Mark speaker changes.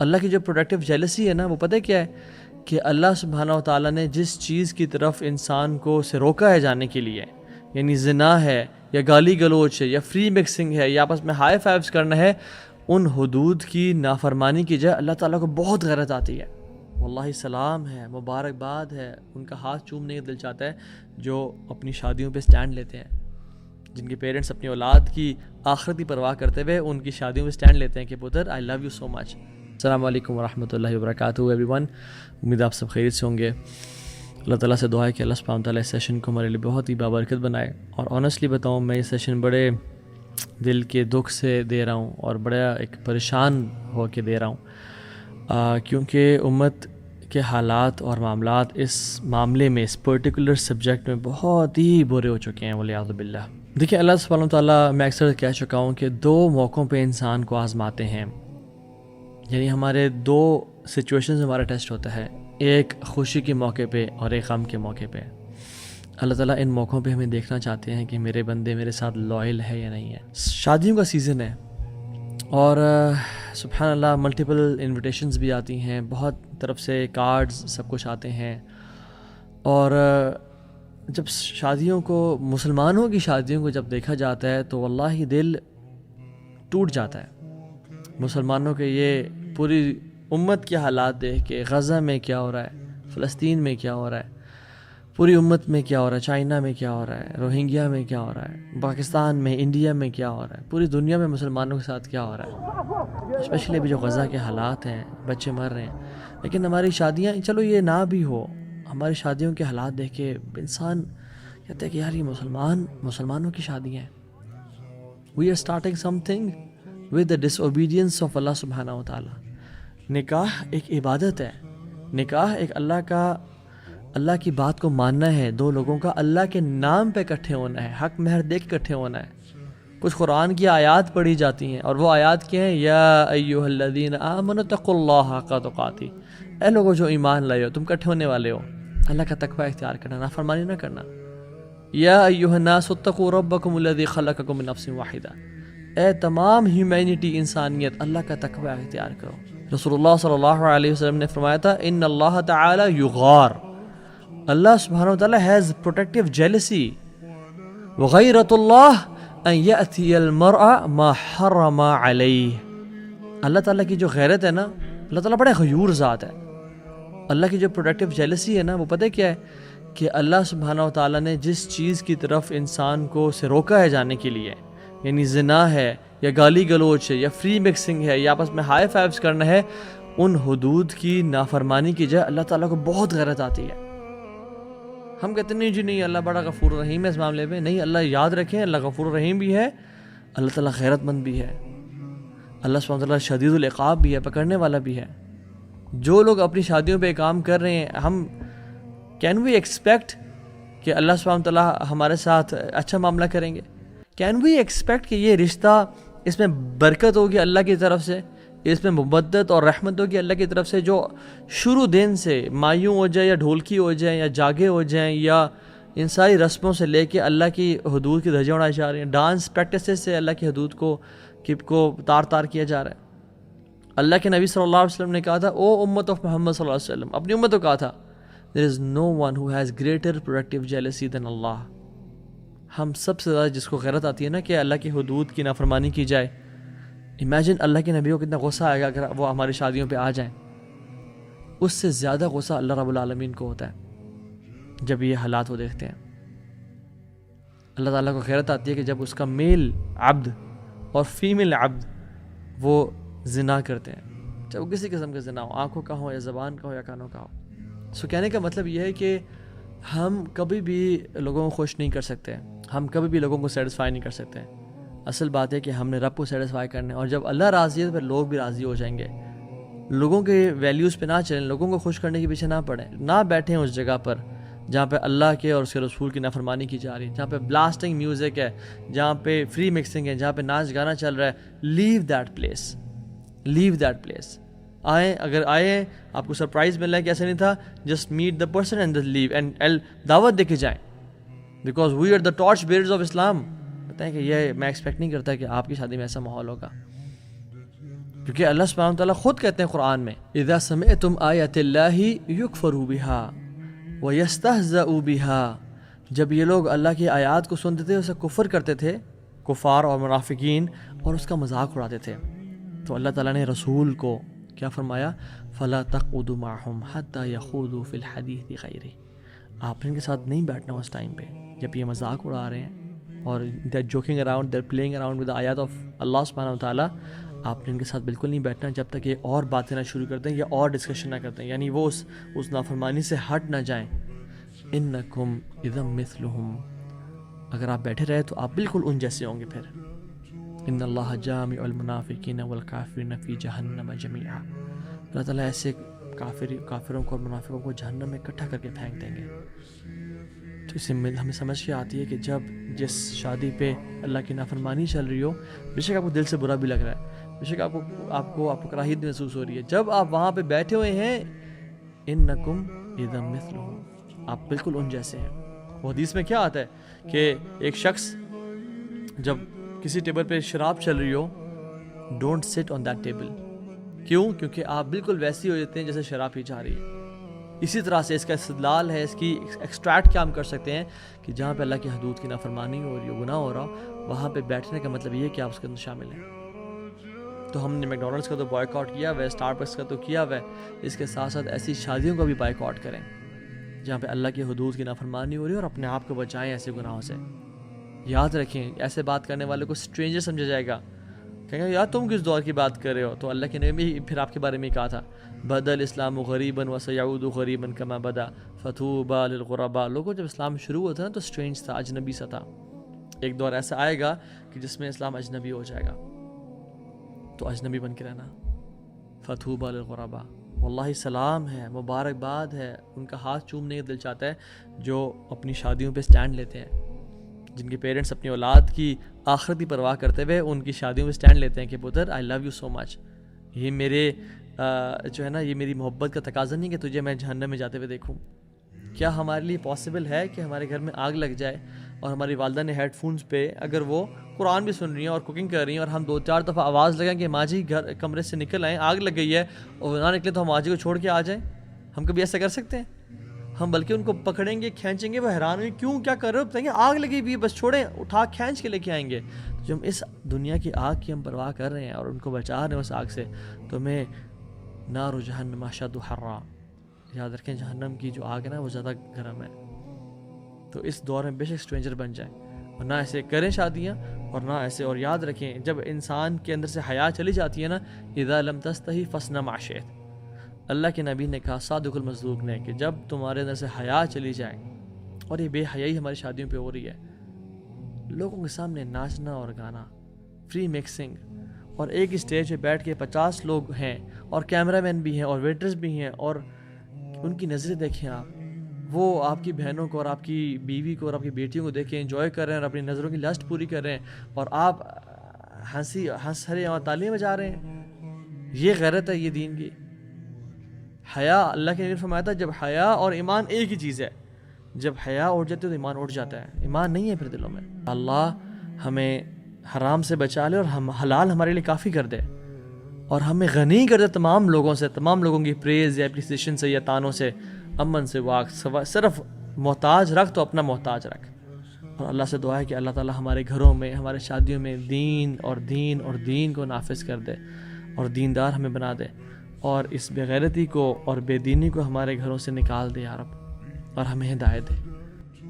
Speaker 1: اللہ کی جو productive jealousy ہے نا، وہ پتہ کیا ہے کہ اللہ سبحانہ و تعالیٰ نے جس چیز کی طرف انسان کو سے روکا ہے جانے کے لیے، یعنی زنا ہے یا گالی گلوچ ہے یا فری مکسنگ ہے یا آپس میں ہائی فائیوز کرنا ہے، ان حدود کی نافرمانی کی جائے اللہ تعالیٰ کو بہت غیرت آتی ہے. واللہ سلام ہے، مبارکباد ہے، ان کا ہاتھ چومنے کا دل چاہتا ہے جو اپنی شادیوں پہ سٹینڈ لیتے ہیں، جن کے پیرنٹس اپنی اولاد کی آخرت کی پرواہ کرتے ہوئے ان کی شادیوں میں سٹینڈ لیتے ہیں کہ پتر آئی لو یو سو مچ. السلام علیکم ورحمۃ اللہ وبرکاتہ ایوری ون. امید آپ سب خیریت سے ہوں گے. اللہ تعالیٰ سے دعا ہے کہ اللہ سبحانہ تعالیٰ اس سیشن کو ہمارے لیے بہت ہی بابرکت بنائے. اور آنیسٹلی بتاؤں، میں یہ سیشن بڑے دل کے دکھ سے دے رہا ہوں اور بڑا ایک پریشان ہو کے دے رہا ہوں، کیونکہ امت کے حالات اور معاملات اس معاملے میں، اس پرٹیکولر سبجیکٹ میں بہت ہی برے ہو چکے ہیں والعیاذ باللہ. دیکھیں، اللہ سبحانہ تعالیٰ، میں اکثر کہہ چکا ہوں کہ دو موقعوں پہ انسان کو آزماتے ہیں، یعنی ہمارے دو سچویشنز ہمارا ٹیسٹ ہوتا ہے، ایک خوشی کے موقع پہ اور ایک غم کے موقع پہ. اللہ تعالیٰ ان موقعوں پہ ہمیں دیکھنا چاہتے ہیں کہ میرے بندے میرے ساتھ لائل ہے یا نہیں ہے. شادیوں کا سیزن ہے اور سبحان اللہ ملٹیپل انویٹیشنز بھی آتی ہیں، بہت طرف سے کارڈز سب کچھ آتے ہیں. اور جب شادیوں کو، مسلمانوں کی شادیوں کو جب دیکھا جاتا ہے تو واللہ دل ٹوٹ جاتا ہے. مسلمانوں کے یہ پوری امت کے حالات دیکھ کے، غزہ میں کیا ہو رہا ہے، فلسطین میں کیا ہو رہا ہے، پوری امت میں کیا ہو رہا ہے، چائنا میں کیا ہو رہا ہے، روہنگیا میں کیا ہو رہا ہے، پاکستان میں، انڈیا میں کیا ہو رہا ہے، پوری دنیا میں مسلمانوں کے ساتھ کیا ہو رہا ہے، اسپیشلی ابھی جو غزہ کے حالات ہیں، بچے مر رہے ہیں. لیکن ہماری شادیاں، چلو یہ نہ بھی ہو، ہماری شادیوں کے حالات دیکھ کے انسان کہتا ہے کہ یار یہ مسلمانوں کی شادیاں ہیں. We are starting something with the disobedience of Allah سبحانہ و تعالیٰ. نکاح ایک عبادت ہے، نکاح ایک اللہ کی بات کو ماننا ہے، دو لوگوں کا اللہ کے نام پہ اکٹھے ہونا ہے، حق مہر دے کے اکٹھے ہونا ہے. کچھ قرآن کی آیات پڑھی جاتی ہیں اور وہ آیات کیا ہیں؟ یا ایھا الذین آمنوا اتقوا اللہ حق تقاتہ، اے لوگوں جو ایمان لائے ہو، تم اکٹھے ہونے والے ہو، اللہ کا تقوی اختیار کرنا، نافرمانی نہ کرنا. یا ایھا الناس اتقوا ربکم الذی خلقکم من نفس واحدہ، اے تمام ہیومینٹی، انسانیت، اللہ کا تقوی اختیار کرو. رسول اللہ صلی اللہ علیہ وسلم نے فرمایا تھا ان اللہ تعالی یغار، اللہ سبحانہ و تعالی ہیز پروٹیکٹیو جیلسی. وغیرۃ اللہ ان یأتی المرء ما حرم علیہ. اللہ تعالیٰ کی جو غیرت ہے نا، اللہ تعالیٰ بڑے غیور ذات ہے. اللہ کی جو پروٹیکٹیو جیلسی ہے نا، وہ پتہ کیا ہے کہ اللہ سبحانہ و تعالیٰ نے جس چیز کی طرف انسان کو سے روکا ہے جانے کے لیے، یعنی زنا ہے یا گالی گلوچ ہے یا فری مکسنگ ہے یا آپس میں ہائی فائیوز کرنا ہے، ان حدود کی نافرمانی کی جائے اللہ تعالیٰ کو بہت غیرت آتی ہے. ہم کہتے ہیں نہیں جی نہیں، اللہ بڑا غفور رحیم ہے اس معاملے میں. نہیں، اللہ یاد رکھیں، اللہ غفور رحیم بھی ہے، اللہ تعالیٰ غیرت مند بھی ہے، اللہ سبحانہ تعالیٰ شدید العقاب بھی ہے، پکڑنے والا بھی ہے. جو لوگ اپنی شادیوں پہ کام کر رہے ہیں، ہم کین وی ایکسپیکٹ کہ اللہ سبحانہ تعالیٰ ہمارے ساتھ اچھا معاملہ کریں گے؟ کین وی ایکسپیکٹ کہ یہ رشتہ، اس میں برکت ہوگی اللہ کی طرف سے، اس میں مبدت اور رحمت ہوگی اللہ کی طرف سے، جو شروع دن سے مایوں ہو جائے یا ڈھولکی ہو جائیں یا جاگے ہو جائیں یا ان ساری رسموں سے لے کے اللہ کی حدود کی دھجیاں اڑائی جا رہی ہیں، ڈانس پریکٹسز سے اللہ کی حدود کو تار کیا جا رہا ہے. اللہ کے نبی صلی اللہ علیہ وسلم نے کہا تھا، او امت آف محمد صلی اللہ علیہ وسلم، اپنی امت کو کہا تھا، there is no one who has greater productive jealousy than Allah. ہم سب سے زیادہ جس کو غیرت آتی ہے نا کہ اللہ کی حدود کی نافرمانی کی جائے. امیجن اللہ کے نبی کو کتنا غصہ آئے گا اگر وہ ہماری شادیوں پہ آ جائیں. اس سے زیادہ غصہ اللہ رب العالمین کو ہوتا ہے جب یہ حالات وہ دیکھتے ہیں. اللہ تعالیٰ کو غیرت آتی ہے کہ جب اس کا میل عبد اور فیمیل عبد وہ زنا کرتے ہیں، چاہے وہ کسی قسم کا زنا ہو، آنکھوں کا ہو یا زبان کا ہو یا کانوں کا ہو. سو کہنے کا مطلب یہ ہے کہ ہم کبھی بھی لوگوں کو خوش نہیں کر سکتے، ہم کبھی بھی لوگوں کو سیٹسفائی نہیں کر سکتے. اصل بات ہے کہ ہم نے رب کو سیٹسفائی کرنا ہے، اور جب اللہ راضی ہے تو پھر لوگ بھی راضی ہو جائیں گے. لوگوں کے ویلیوز پہ نہ چلیں، لوگوں کو خوش کرنے کے پیچھے نہ پڑیں، نہ بیٹھیں اس جگہ پر جہاں پہ اللہ کے اور اس کے رسول کی نافرمانی کی جا رہی ہے، جہاں پہ بلاسٹنگ میوزک ہے، جہاں پہ فری مکسنگ ہے، جہاں پہ ناچ گانا چل رہا ہے. Leave that place, leave that place. آئیں، اگر آئیں آپ کو سرپرائز مل رہا ہے کہ ایسا نہیں تھا، just meet the person and leave and دعوت دے کے جائیں، because we are the torch bearers of Islam. بتائیں کہ یہ میں ایکسپیکٹ نہیں کرتا کہ آپ کی شادی میں ایسا ماحول ہوگا. کیونکہ اللہ سبحانہ وتعالیٰ خود کہتے ہیں قرآن میں اذا سمعتم آیات اللہ یکفر بها ویستہزأ بها، جب یہ لوگ اللہ کی آیات کو سنتے تھے اسے کفر کرتے تھے، کفار اور منافقین، اور اس کا مذاق اڑاتے تھے، تو اللہ تعالیٰ نے رسول کو کیا فرمایا؟ فلا تقعدوا معهم حتى يخوضوا في الحديث غيره، آپ ان کے ساتھ نہیں بیٹھنا اس ٹائم پہ جب یہ مذاق اڑا رہے ہیں اور they're joking around, they're playing around with the ayat of اللہ سبحانہ وتعالیٰ. آپ نے ان کے ساتھ بالکل نہیں بیٹھنا جب تک یہ اور باتیں نہ شروع کرتے ہیں یا اور ڈسکشن نہ کرتے ہیں، یعنی وہ اس نافرمانی سے ہٹ نہ جائیں. انکم اذا مثلہم، اگر آپ بیٹھے رہے تو آپ بالکل ان جیسے ہوں گے. پھر ان اللہ جامع المنافقین والکافرین فی جہنم جمیعا، اللہ تعالیٰ ایسے کافروں کو اور منافقوں کو جہنم میں اکٹھا کر کے پھینک دیں گے. تو اس سے ہمیں سمجھ کے آتی ہے کہ جب جس شادی پہ اللہ کی نافرمانی چل رہی ہو، بے شک آپ کو دل سے برا بھی لگ رہا ہے، بے شک آپ کو کراہیت بھی محسوس ہو رہی ہے، جب آپ وہاں پہ بیٹھے ہوئے ہیں انکم اذا مثلہم، آپ بالکل ان جیسے ہیں. وہ حدیث میں کیا آتا ہے کہ ایک شخص جب کسی ٹیبل پہ شراب چل رہی ہو، ڈونٹ سٹ آن دیٹ ٹیبل. کیوں؟ کیونکہ آپ بالکل ویسی ہو جاتے ہیں جیسے شراب پی جا رہی ہے. اسی طرح سے اس کا استدلال ہے، اس کی ایکسٹریکٹ کیا ہم کر سکتے ہیں کہ جہاں پہ اللہ کی حدود کی نافرمانی ہو رہی ہو، گناہ ہو رہا ہو، وہاں پہ بیٹھنے کا مطلب یہ ہے کہ آپ اس کے اندر شامل ہیں. تو ہم نے میکڈونلڈس کا تو بائیکاٹ کیا ہوا ہے، اسٹار بکس کا تو کیا ہوا ہے، اس کے ساتھ ساتھ ایسی شادیوں کا بھی بائیکاٹ کریں جہاں پہ اللہ کی حدود کی نافرمانی ہو رہی ہے، اور اپنے آپ کو بچائیں ایسے گناہوں سے. یاد رکھیں ایسے بات کرنے والے کو اسٹرینجر سمجھا جائے گا، کہیں گے یار تم کس دور کی بات کر رہے ہو. تو اللہ کے نبی پھر آپ کے بارے میں کہا تھا بدل اسلام غریبا وسیعود غریبا کما بدا فطوبى للغرباء. لوگوں جب اسلام شروع ہوتا ہے نا تو اسٹرینج تھا، اجنبی سا تھا. ایک دور ایسا آئے گا کہ جس میں اسلام اجنبی ہو جائے گا، تو اجنبی بن کے رہنا. فطوبى للغرباء، واللہ سلام ہے، مبارکباد ہے، ان کا ہاتھ چومنے کا دل چاہتا ہے جو اپنی شادیوں پہ سٹینڈ لیتے ہیں، جن کے پیرنٹس اپنی اولاد کی آخرت کی پرواہ کرتے ہوئے ان کی شادیوں میں سٹینڈ لیتے ہیں کہ پتر آئی لو یو سو مچ، یہ میرے جو ہے نا یہ میری محبت کا تقاضا نہیں کہ تجھے میں جہنم میں جاتے ہوئے دیکھوں. کیا ہمارے لیے پاسبل ہے کہ ہمارے گھر میں آگ لگ جائے اور ہماری والدہ نے ہیڈ فونز پہ اگر وہ قرآن بھی سن رہی ہیں اور کوکنگ کر رہی ہیں اور ہم 2-4 دفعہ آواز لگائیں کہ ماں جی گھر کمرے سے نکل آئیں، آگ لگ گئی ہے، اور نہ نکلے تو ہم ماں جی کو چھوڑ کے آ جائیں؟ ہم کبھی ایسا کر سکتے ہیں؟ ہم بلکہ ان کو پکڑیں گے، کھینچیں گے، وہ حیران ہوئی کیوں، کیا کر رہے ہو، بتائیں گے آگ لگی ہوئی بس چھوڑیں، اٹھا کھینچ کے لے کے آئیں گے. جب اس دنیا کی آگ کی ہم پرواہ کر رہے ہیں اور ان کو بچا رہے ہیں اس آگ سے، تو میں نار جہنم اشد حرا، یاد رکھیں جہنم کی جو آگ ہے نا وہ زیادہ گرم ہے. تو اس دور میں بے شک اسٹرینجر بن جائیں اور نہ ایسے کریں شادیاں اور نہ ایسے. اور یاد رکھیں جب انسان کے اندر سے حیا چلی جاتی ہے نا، اذا لم تستحی فاصنع ما شئت، اللہ کے نبی نے کہا صادق المصدوق نے کہ جب تمہارے اندر سے حیا چلی جائے، اور یہ بے حیائی ہماری شادیوں پہ ہو رہی ہے، لوگوں کے سامنے ناچنا اور گانا، فری مکسنگ، اور ایک ہی اسٹیج پہ بیٹھ کے 50 لوگ ہیں اور کیمرہ مین بھی ہیں اور ویٹرز بھی ہیں، اور ان کی نظریں دیکھیں آپ، وہ آپ کی بہنوں کو اور آپ کی بیوی کو اور آپ کی بیٹیوں کو دیکھیں انجوائے کر رہے ہیں اور اپنی نظروں کی لسٹ پوری کر رہے ہیں، اور آپ ہنس رہے اور تالیاں بجا رہے ہیں. یہ غیرت ہے، یہ دین کی حیا. اللہ کے نبی نے فرمایا تھا جب حیا اور ایمان ایک ہی چیز ہے، جب حیا اٹھ جاتی ہے تو ایمان اٹھ جاتا ہے. ایمان نہیں ہے پھر دلوں میں. اللہ ہمیں حرام سے بچا لے اور ہم حلال ہمارے لیے کافی کر دے، اور ہمیں غنی کر دے تمام لوگوں سے، تمام لوگوں کی پریز یا اپریسیشن سے یا تانوں سے، امن سے، واق. صرف محتاج رکھ تو اپنا محتاج رکھ. اور اللہ سے دعا ہے کہ اللہ تعالیٰ ہمارے گھروں میں، ہمارے شادیوں میں دین کو نافذ کر دے اور دیندار ہمیں بنا دے، اور اس بے غیرتی کو اور بے دینی کو ہمارے گھروں سے نکال دے یا رب، اور ہمیں ہدایت دے.